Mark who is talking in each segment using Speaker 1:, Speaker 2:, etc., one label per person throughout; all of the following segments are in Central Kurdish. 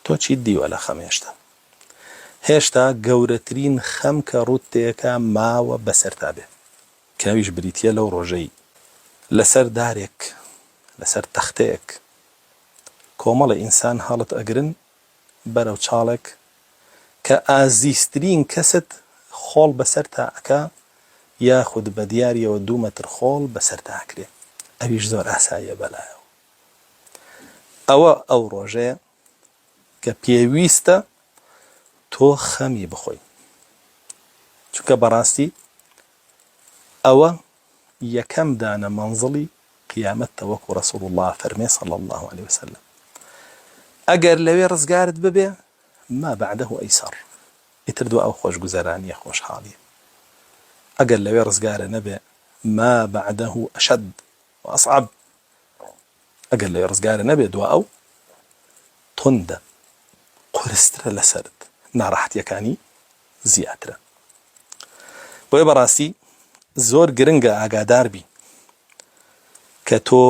Speaker 1: تۆ چیت دیوە لە خەم هێشتا گەورەترین خەم کە ڕوتێکە ماوە بەسەر تا بێ کەویش بریتیە لەو ڕۆژەی لەسەر دارێک لەسەر تەختەیەک کۆمەڵە ئینسان هەڵت ئەگرن بەرەو چاڵێک کە ئازیزترین کەست خۆڵ بەسەر تاکە یاخود بە دیاریەوە 2 مەتر خۆڵ بەسەر تاکرێ ئەویش زۆر ئاساییە بەلایەوە ئەو ڕۆژەیە کە پێویستە تۆ خەمی بخۆی چونکە بەڕاستی ئەوە یەکەم دانە مەنزڵی قیامەتە وەکو ڕەسوڵ الله فەرمێ صلی الله عليه وسلم ئەگەر لەوێ ڕزگارت ببێ ما بعده ئەیسەر ئیتر دوای ئەو خۆشگوزەرانیە خۆشحاڵیە ئەگەر لەوێ ڕزگارە نەبێ ما بعده ئەشەد وأصعب ئەگەر لەوێ ڕزگارە نەبێ دوای ئەو تۆندە قورسترە لەسەرت ناڕەحەتیەکانی زیاترە بۆیە بەڕاستی زۆر گرنگە ئاگادار بی کە تۆ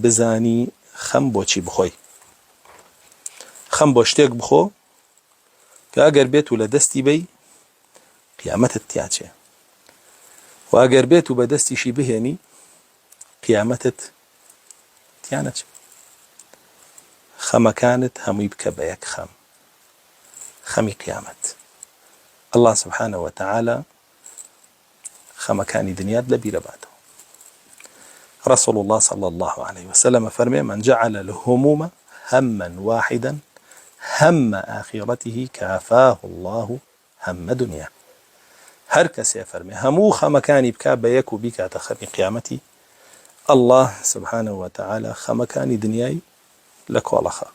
Speaker 1: بزانی خەم بۆچی بخۆی خەم بۆ شتێک بخۆ کە ئەگەر بێت و لە دەستی بەی قیامەتت تیاچێ و ئەگەر بێت و بە دەستیشی بهێنی قیامەتت تیانەچێ خەمەکانت هەمووی بکە بە یەک خەمی قیامەت الله سبحانه وتعالى خەمەکانی دنیات لەبیرە باتەوە رسول الله صلى الله عليه وسلم فرمي من جعل الهموم هما واحدا هم آخرته كافاه الله هم دنيا هر کەسێ فەرمێ هەموو خەمەکانی بکا بە یەک و بیکاتە خەمی قیامەتی الله سبحانه وتعالى خەمەکانی دنیای لە کۆڵەخە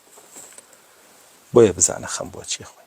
Speaker 1: بۆیە بزانە خەم بۆچی خۆی